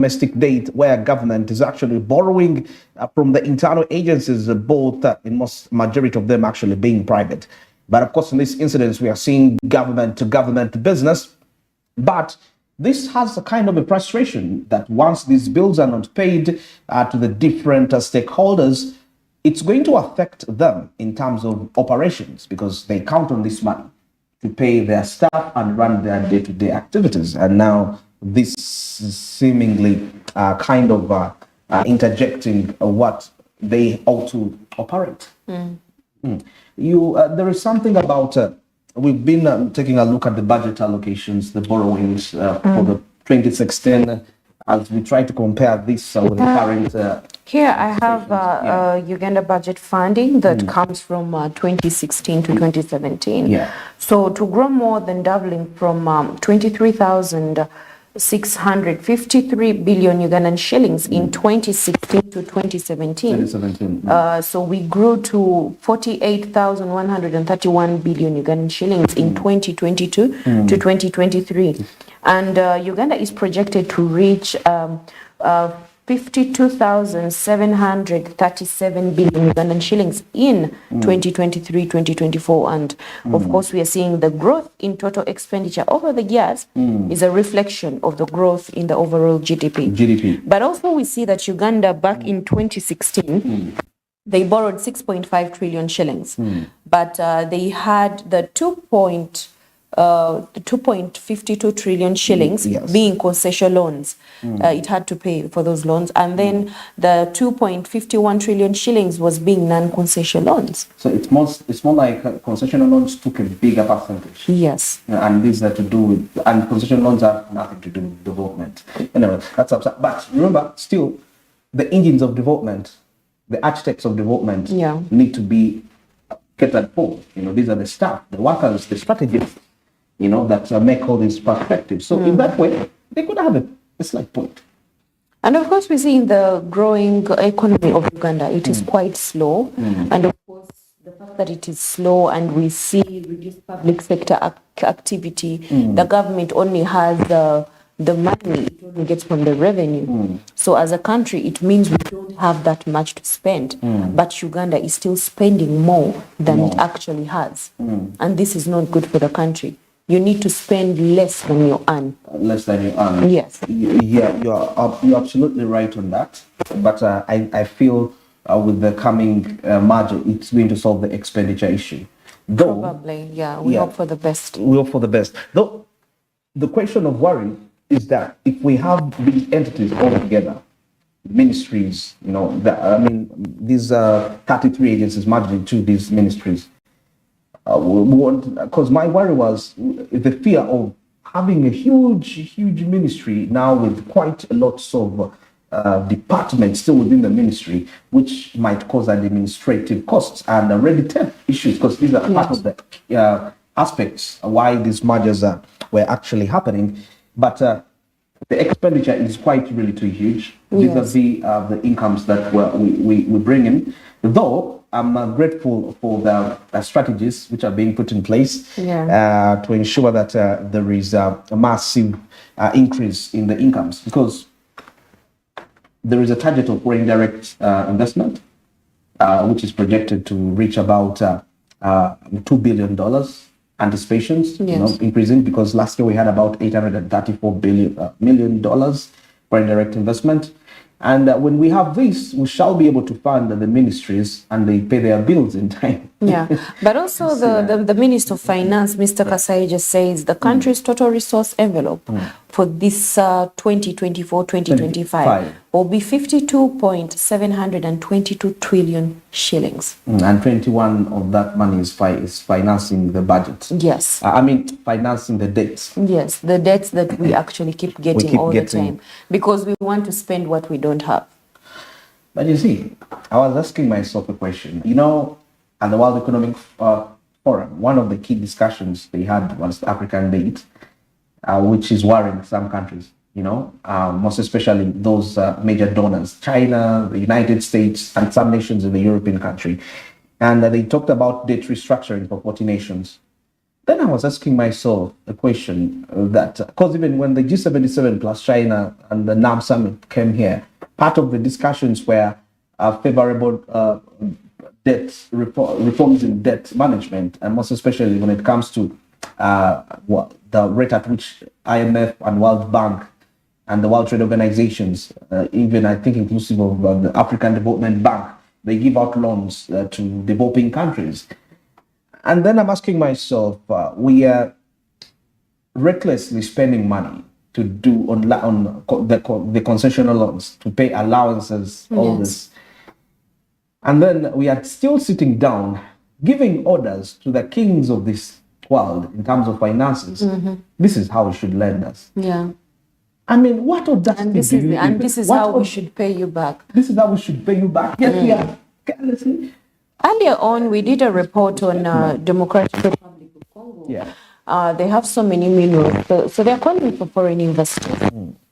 domestic debt, where government is actually borrowing from the internal agencies, both in most majority of them actually being private. But of course, in this incident, we are seeing government to government business. But this has a kind of a frustration that once these bills are not paid to the different stakeholders, it's going to affect them in terms of operations, because they count on this money to pay their staff and run their day-to-day activities. And now this is seemingly kind of interjecting what they ought to operate. There is something about, we've been taking a look at the budget allocations, the borrowings for the 2016, as we try to compare this with the current. Here I have Uganda budget funding that comes from 2016 to 2017. Yeah. So to grow more than doubling from 23,653 billion Ugandan shillings in 2016 to 2017. So we grew to 48,131 billion Ugandan shillings in 2022 to 2023. And Uganda is projected to reach 52,737 billion Ugandan shillings in 2023-2024. And of course, we are seeing the growth in total expenditure over the years is a reflection of the growth in the overall GDP. But also we see that Uganda back in 2016, they borrowed 6.5 trillion shillings, but they had the 2.52 trillion shillings being concession loans. It had to pay for those loans, and then the 2.51 trillion shillings was being non-concession loans. So it's more like concession loans took a bigger percentage. Yes. And these are to do with, and concession loans have nothing to do with development. Anyway, that's upset. But remember, still, the engines of development, the architects of development need to be catered for. These are the staff, the workers, the strategists, that make all these perspectives. So in that way, they could have a slight point. And of course, we see in the growing economy of Uganda, it is quite slow. And of course, the fact that it is slow and we see reduced public sector activity, the government only has the money it only gets from the revenue. So as a country, it means we don't have that much to spend. But Uganda is still spending more than it actually has. And this is not good for the country. You need to spend less than you earn. Less than you earn. Yes. Yeah, you're absolutely right on that. But I feel with the coming merger, it's going to solve the expenditure issue. Though, probably, yeah. We hope for the best. We hope for the best. Though the question of worry is that if we have these entities all together, ministries, these 33 agencies merged into these ministries. Because my worry was the fear of having a huge ministry now with quite a lot of departments still within the ministry, which might cause administrative costs and red tape issues, because these are part of the aspects why these mergers were actually happening. But the expenditure is quite really too huge. These are the incomes that we bring in. Though I'm grateful for the strategies which are being put in place to ensure that there is a massive increase in the incomes, because there is a target of foreign direct investment, which is projected to reach about $2 billion. Anticipations, increasing, because last year we had about $834 million foreign direct investment. And when we have this, we shall be able to fund the ministries and they pay their bills in time. But also the Minister of Finance, Mr. Kasai, just says the country's total resource envelope for this 2024-2025 will be 52.722 trillion shillings. And 21 of that money is financing the budget. Yes. Financing the debts. Yes, the debts that we actually keep getting the time, because we want to spend what we don't have. But you see, I was asking myself a question. At the World Economic Forum, one of the key discussions they had was African debate, which is worrying some countries, most especially those major donors, China, the United States, and some nations in the European country. And they talked about debt restructuring for 40 nations. Then I was asking myself a question that, because even when the G77 plus China and the NAM summit came here, part of the discussions were favorable reforms in debt management, and most especially when it comes to the rate at which IMF and World Bank and the World Trade Organizations, even I think inclusive of the African Development Bank, they give out loans to developing countries. And then I'm asking myself, we are recklessly spending money to do on the concessional loans, to pay allowances, all this. And then we are still sitting down, giving orders to the kings of this world in terms of finances. This is how we should lend us. Yeah. I mean, what audacity do you and this is how we should pay you back. This is how we should pay you back. Yes, we are carelessly. Earlier on, we did a report on Democratic Republic of Congo. Yeah. They have so many minerals, so they're calling for foreign investors.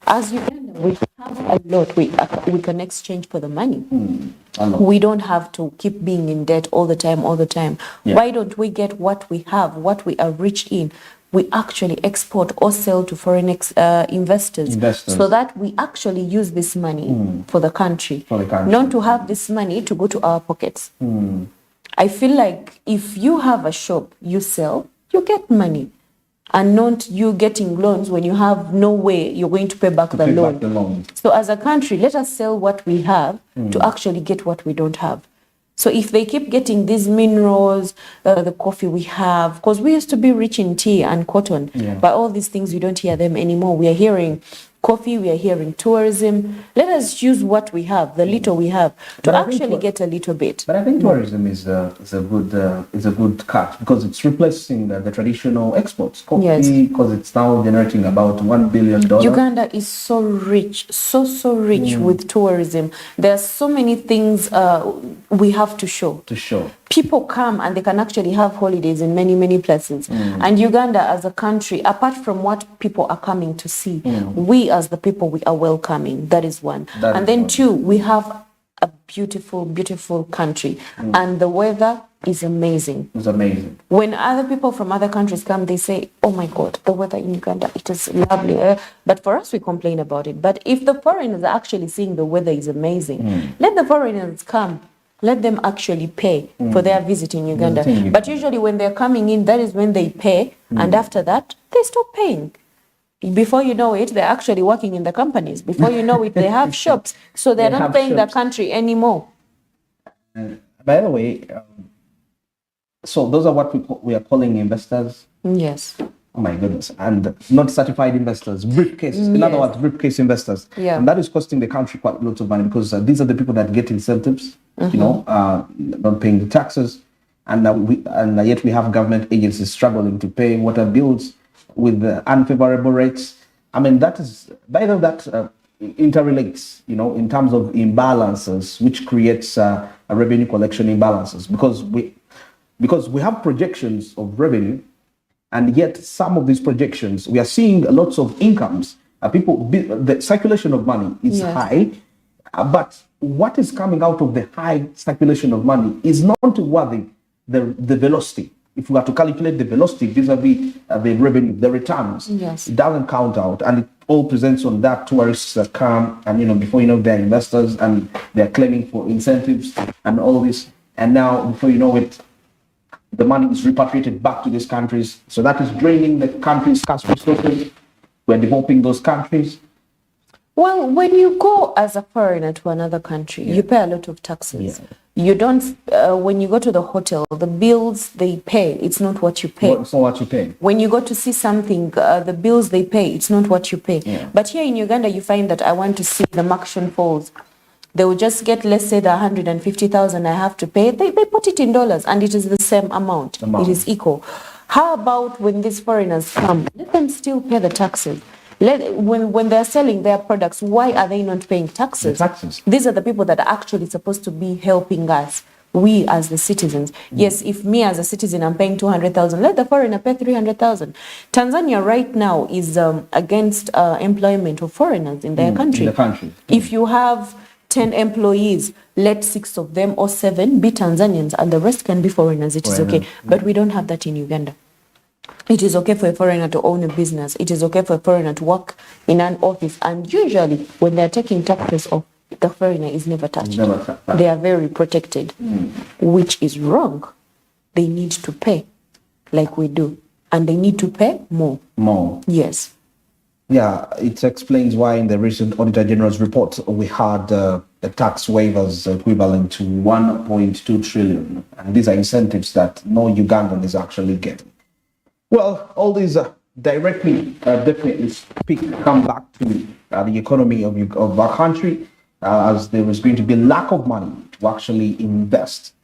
As Uganda, we have a lot we can exchange for the money. We don't have to keep being in debt all the time. Yeah. Why don't we get what we have, what we are rich in? We actually export or sell to foreign investors, so that we actually use this money for the country, not to have this money to go to our pockets. I feel like if you have a shop, you sell, you get money, and not you getting loans when you have no way you're going to pay back the loan. So as a country, let us sell what we have to actually get what we don't have. So if they keep getting these minerals, the coffee we have, because we used to be rich in tea and cotton, but all these things, we don't hear them anymore. We are hearing coffee, we are hearing tourism. Let us use what we have, the little we have, to actually get a little bit. But I think tourism is a good cut, because it's replacing the traditional exports. Coffee, because it's now generating about $1 billion. Uganda is so rich, so rich with tourism. There are so many things we have to show. People come and they can actually have holidays in many places. And Uganda as a country, apart from what people are coming to see, we as the people, we are welcoming. That is one. And then two, we have a beautiful country. And the weather is amazing. It's amazing. When other people from other countries come, they say, oh my God, the weather in Uganda, it is lovely. But for us, we complain about it. But if the foreigners are actually seeing the weather is amazing, let the foreigners come. Let them actually pay for their visit in Uganda. But usually when they're coming in, that is when they pay. And after that, they stop paying. Before you know it, they're actually working in the companies. Before you know it, they have shops. So they're not paying the country anymore. By the way, so those are what we are calling investors? Yes. Oh my goodness. And not certified investors, briefcase. In other words, briefcase investors. Yeah. And that is costing the country quite lots of money, because these are the people that get incentives, not paying the taxes. And yet we have government agencies struggling to pay water bills with unfavorable rates. I mean, that is, by the way, that interrelates, in terms of imbalances, which creates a revenue collection imbalances, because we have projections of revenue. And yet some of these projections, we are seeing lots of incomes. The circulation of money is high, but what is coming out of the high circulation of money is not worthy the velocity. If we are to calculate the velocity vis-a-vis the revenue, the returns, it doesn't count out. And it all presents on that. Tourists come and, before you know, they're investors and they're claiming for incentives and all this. And now, before you know it, the money is repatriated back to these countries. So that is draining the country's cash resources. We're developing those countries. Well, when you go as a foreigner to another country, you pay a lot of taxes. You don't, when you go to the hotel, the bills they pay, it's not what you pay. It's not what you pay. When you go to see something, the bills they pay, it's not what you pay. But here in Uganda, you find that I want to see the Makshon Falls. They will just get, let's say, the 150,000 I have to pay. They put it in dollars, and it is the same amount. It is equal. How about when these foreigners come? Let them still pay the taxes. When they're selling their products, why are they not paying taxes? These are the people that are actually supposed to be helping us, we as the citizens. Yes, if me as a citizen, I'm paying 200,000, let the foreigner pay 300,000. Tanzania right now is against employment of foreigners in their country. If you have 10 employees, let 6 of them or 7 be Tanzanians and the rest can be foreigners. It is okay. But we don't have that in Uganda. It is okay for a foreigner to own a business. It is okay for a foreigner to work in an office. And usually, when they're taking taxes off, the foreigner is never touched. They are very protected, which is wrong. They need to pay like we do. And they need to pay more. More. Yes. Yeah, it explains why in the recent Auditor General's report, we had the tax waivers equivalent to 1.2 trillion. And these are incentives that no Ugandan is actually getting. Well, all these definitely come back to the economy of our country, as there is going to be lack of money to actually invest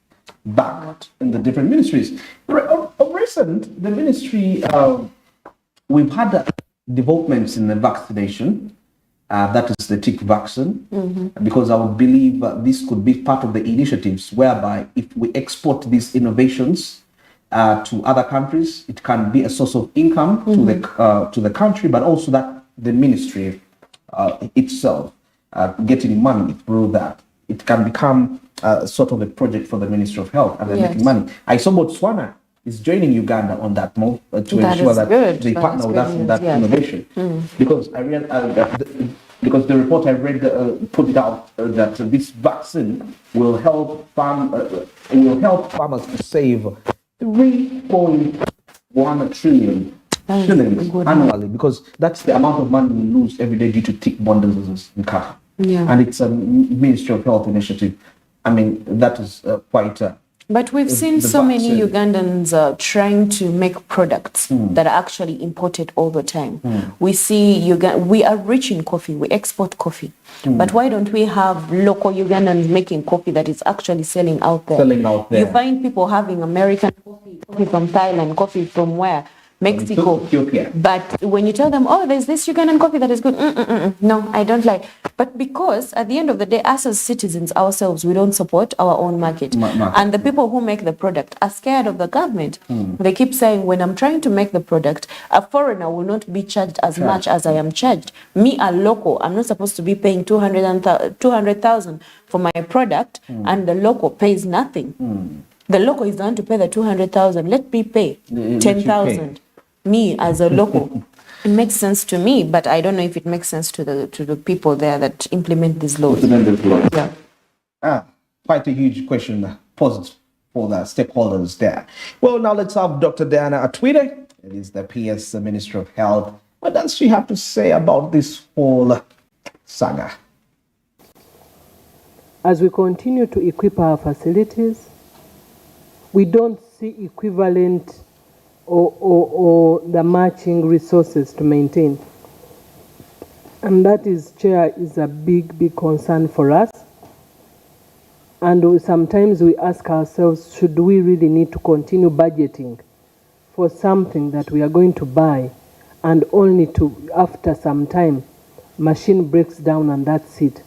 back in the different ministries. Of recent, the ministry, we've had developments in the vaccination. That is the tick vaccine, because I would believe this could be part of the initiatives whereby if we export these innovations to other countries, it can be a source of income to the country, but also that the ministry itself getting money through that. It can become sort of a project for the Ministry of Health, and they're making money. I saw Botswana is joining Uganda on that move to ensure that they partner with that innovation. Because I read because the report I read put it out that this vaccine will help farmers to save 3.1 trillion shillings annually, because that's the amount of money we lose every day due to tick-borne diseases in cattle. And it's a Ministry of Health initiative. I mean, that is quite. But we've seen so many Ugandans trying to make products that are actually imported all the time. We see we are rich in coffee, we export coffee. But why don't we have local Ugandans making coffee that is actually selling out there? You find people having American coffee from Thailand, coffee from where? Mexico. Ethiopia. But when you tell them, oh, there's this Ugandan coffee that is good, no, I don't like. But because at the end of the day, us as citizens ourselves, we don't support our own market. And the people who make the product are scared of the government. They keep saying, when I'm trying to make the product, a foreigner will not be charged as much as I am charged. Me, a local, I'm not supposed to be paying 200,000 for my product, and the local pays nothing. The local is going to pay the 200,000. Let me pay 10,000. Me as a local, it makes sense to me, but I don't know if it makes sense to the people there that implement these laws. Yeah. Quite a huge question posed for the stakeholders there. Well, now let's have Dr. Diana Atwide. It is the PS Minister of Health. What does she have to say about this whole saga? As we continue to equip our facilities, we don't see equivalent or the matching resources to maintain. And that is, Chair, is a big concern for us. And sometimes we ask ourselves, should we really need to continue budgeting for something that we are going to buy, and only to, after some time, machine breaks down and that's it.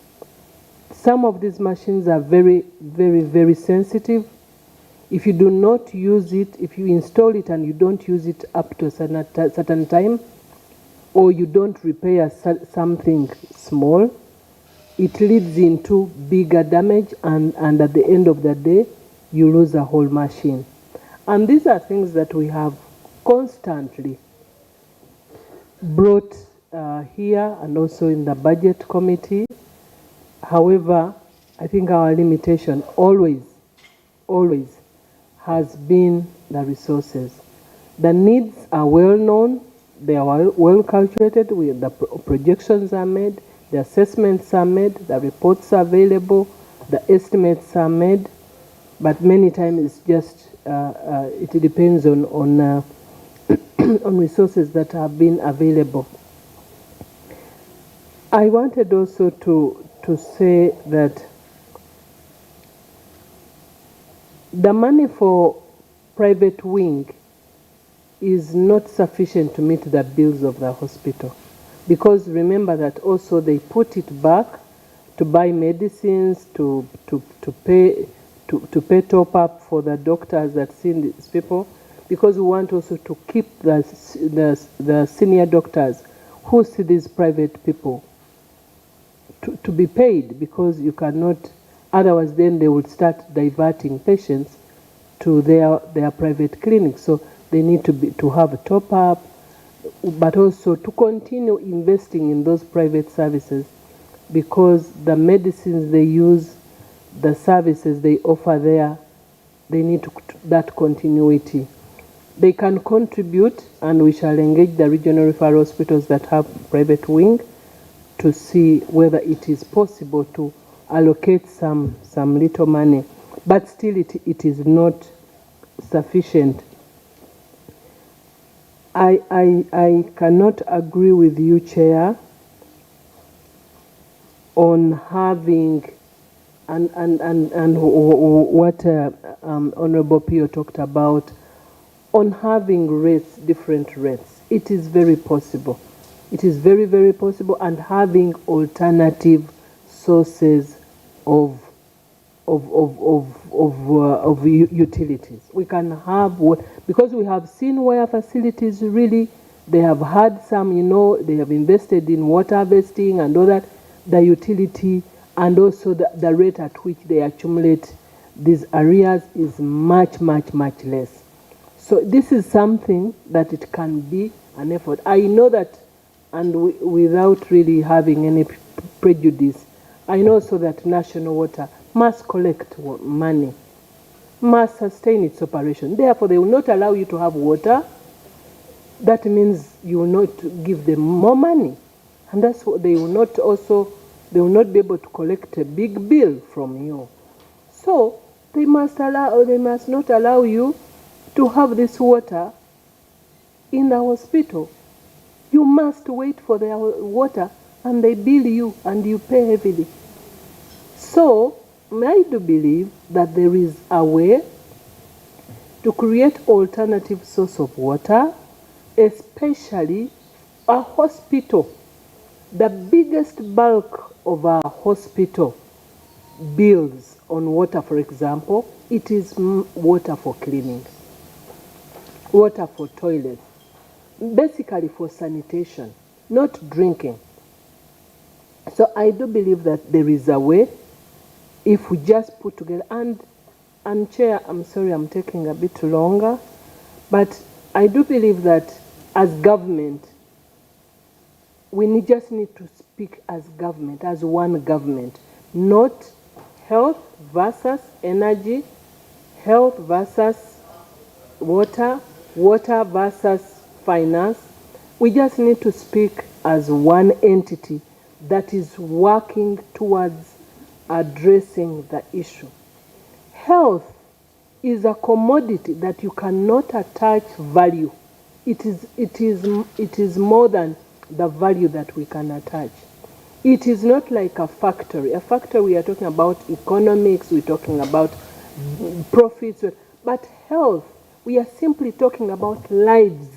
Some of these machines are very sensitive. If you do not use it, if you install it and you don't use it up to a certain time, or you don't repair something small, it leads into bigger damage, and at the end of the day, you lose a whole machine. And these are things that we have constantly brought here and also in the budget committee. However, I think our limitation always has been the resources. The needs are well known, they are well calculated, the projections are made, the assessments are made, the reports are available, the estimates are made, but many times it's just, it depends on on resources that have been available. I wanted also to say that the money for private wing is not sufficient to meet the bills of the hospital, because remember that also they put it back to buy medicines, to pay top up for the doctors that see these people, because we want also to keep the senior doctors who see these private people to be paid, because you cannot, otherwise then they will start diverting patients to their private clinics. So they need to have a top up, but also to continue investing in those private services, because the medicines they use, the services they offer there, they need that continuity. They can contribute, and we shall engage the regional referral hospitals that have private wing to see whether it is possible to allocate some little money, but still it is not sufficient. I cannot agree with you, Chair, on having and what Honorable Pio talked about, on having rates, different rates. It is very possible. It is very, very possible, and having alternative sources of utilities. We can have because we have seen where facilities really, they have had some, they have invested in water harvesting and all that, the utility and also the rate at which they accumulate these arrears is much, much, much less. So this is something that it can be an effort. I know that, and without really having any prejudice, I know so that National Water must collect money, must sustain its operation. Therefore, they will not allow you to have water. That means you will not give them more money. And that's what they will not be able to collect a big bill from you. So they must not allow you to have this water in the hospital. You must wait for their water, and they bill you, and you pay heavily. So I do believe that there is a way to create alternative source of water, especially a hospital. The biggest bulk of our hospital bills on water, for example, it is water for cleaning, water for toilets, basically for sanitation, not drinking. So I do believe that there is a way, if we just put together, and Chair, I'm sorry I'm taking a bit longer, but I do believe that as government, we just need to speak as government, as one government, not health versus energy, health versus water, water versus finance. We just need to speak as one entity that is working towards addressing the issue. Health is a commodity that you cannot attach value. It is more than the value that we can attach. It is not like a factory. A factory, we are talking about economics, we're talking about profits, but health, we are simply talking about lives.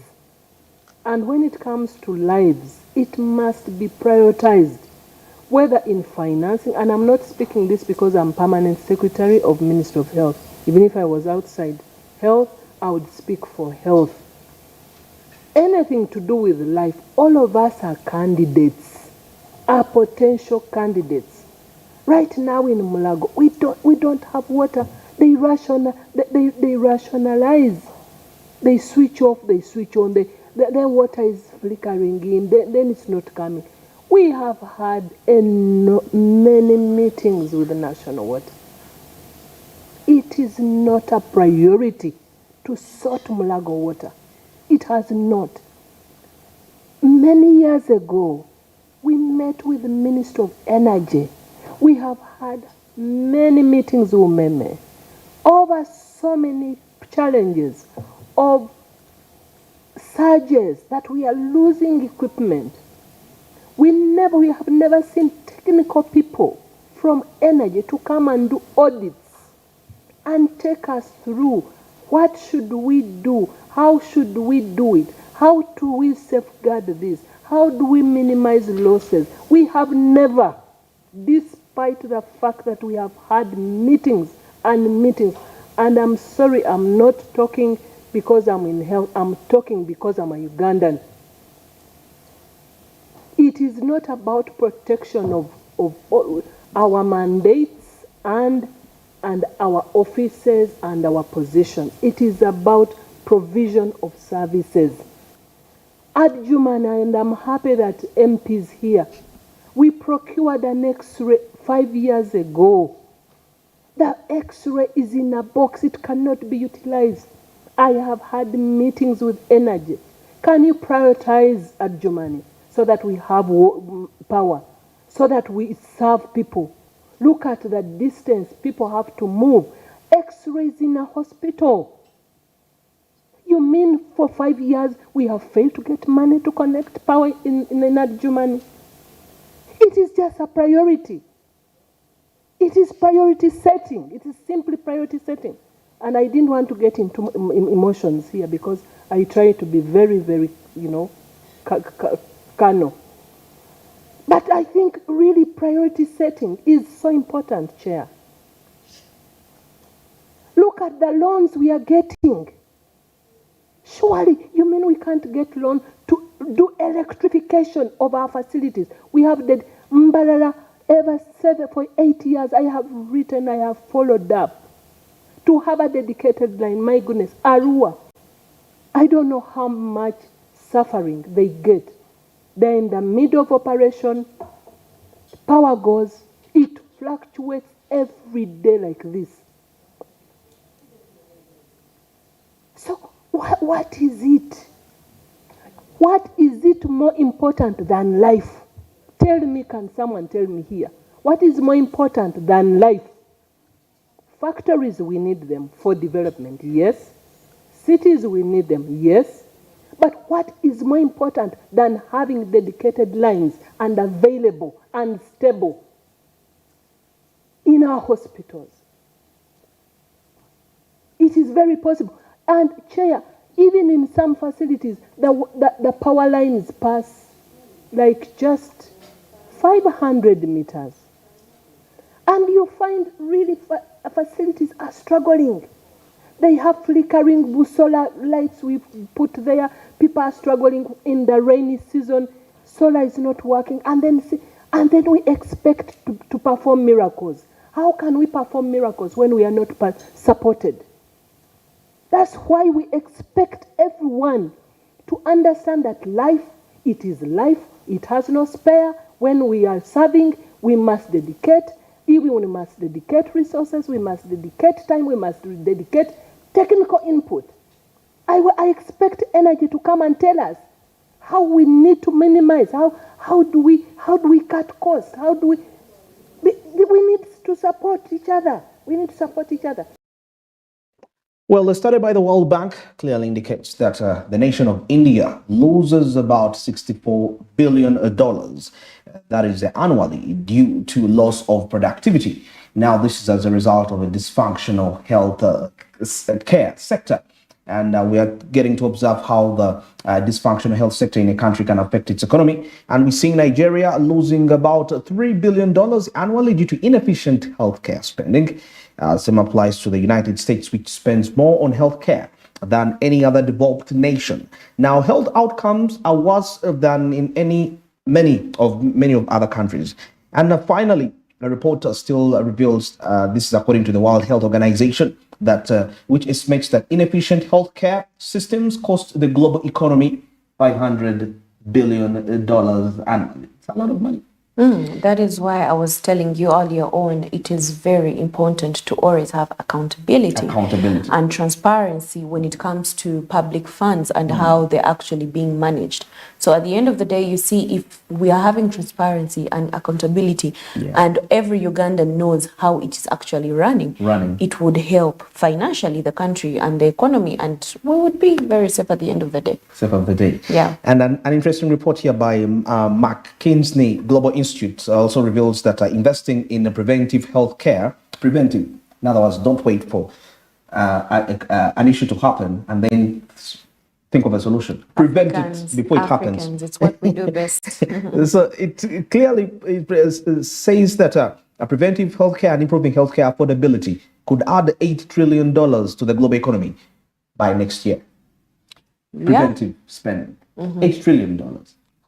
And when it comes to lives, it must be prioritized, whether in financing, and I'm not speaking this because I'm permanent secretary of Ministry of Health. Even if I was outside health, I would speak for health. Anything to do with life, all of us are candidates, are potential candidates. Right now in Mulago, we don't have water. They rationalize. They switch off, they switch on. Then water is flickering in. Then it's not coming. We have had many meetings with the National Water. It is not a priority to sort Mulago water. It has not. Many years ago, we met with the Minister of Energy. We have had many meetings with Meme over so many challenges of surges that we are losing equipment. We have never seen technical people from energy to come and do audits and take us through what should we do, how should we do it, how do we safeguard this, how do we minimize losses. We have never, despite the fact that we have had meetings and meetings, and I'm sorry, I'm not talking because I'm in health, I'm talking because I'm a Ugandan. It is not about protection of our mandates and our offices and our positions. It is about provision of services. Adjumana, and I'm happy that MPs here, we procured an X-ray 5 years ago. The X-ray is in a box, it cannot be utilized. I have had meetings with energy. Can you prioritize Adjumani so that we have power, so that we serve people? Look at the distance people have to move. X-rays in a hospital. You mean for 5 years we have failed to get money to connect power in Adjumani? It is just a priority. It is priority setting. It is simply priority setting. And I didn't want to get into emotions here because I try to be very, very, carnal. But I think really priority setting is so important, Chair. Look at the loans we are getting. Surely, you mean we can't get loan to do electrification of our facilities? We have the Mbalala for 8 years. I have written, I have followed up to have a dedicated line. My goodness, Arua. I don't know how much suffering they get. They're in the middle of operation. Power goes. It fluctuates every day like this. So what is it? What is it more important than life? Tell me, can someone tell me here? What is more important than life? Factories, we need them for development, yes. Cities, we need them, yes. But what is more important than having dedicated lines and available and stable in our hospitals? It is very possible. And Chair, even in some facilities, the power lines pass like just 500 meters. And you find really facilities are struggling. They have flickering solar lights we put there. People are struggling in the rainy season. Solar is not working. And then we expect to perform miracles. How can we perform miracles when we are not supported? That's why we expect everyone to understand that life, it is life. It has no spare. When we are serving, we must dedicate. Even we must dedicate resources, we must dedicate time, we must dedicate technical input. I expect energy to come and tell us how we need to minimize, how do we cut costs, we need to support each other. We need to support each other. Well, the study by the World Bank clearly indicates that the nation of India loses about $64 billion. That is annually due to loss of productivity. Now, this is as a result of a dysfunctional health care sector. And we are getting to observe how the dysfunctional health sector in a country can affect its economy. And we see Nigeria losing about $3 billion annually due to inefficient healthcare spending. Same applies to the United States, which spends more on healthcare than any other developed nation. Now, health outcomes are worse than in many of other countries. And finally, the report still reveals, this is according to the World Health Organization, that which estimates that inefficient healthcare systems cost the global economy $500 billion annually. It's a lot of money. That is why I was telling you earlier on, it is very important to always have accountability and transparency when it comes to public funds and how they're actually being managed. So at the end of the day, you see, if we are having transparency and accountability and every Ugandan knows how it is actually running, it would help financially the country and the economy, and we would be very safe at the end of the day. Safe of the day. Yeah. And an interesting report here by McKinsey Global Institute also reveals that investing in preventive health care, in other words, don't wait for an issue to happen and then think of a solution. Prevent it before it happens. It's what we do best. So it clearly says that preventive healthcare and improving healthcare affordability could add $8 trillion to the global economy by next year. Preventive spending, $8 trillion.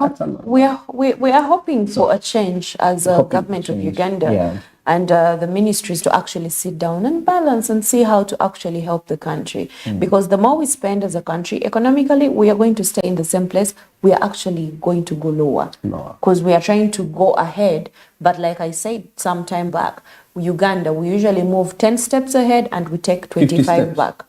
That's a lot. We are hoping for a change as a Hoping for government of change, Uganda. yeah. And the ministries to actually sit down and balance and see how to actually help the country. Because the more we spend as a country, economically, we are going to stay in the same place. We are actually going to go lower. Lower. Because we are trying to go ahead. But like I said some time back, Uganda, we usually move 10 steps ahead and we take 25 steps. back.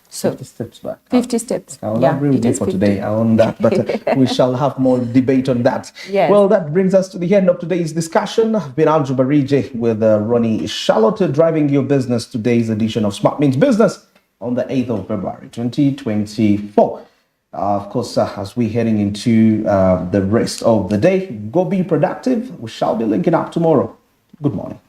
So 50 steps back. 50 steps. I will agree with it you is for 50. today on that, but we shall have more debate on that. Yes. Well, that brings us to the end of today's discussion. I've been Aljo Barije with Ronnie Charlotte driving your business. Today's edition of Smart Means Business on the 8th of February 2024. Of course, as we're heading into the rest of the day, go be productive. We shall be linking up tomorrow. Good morning.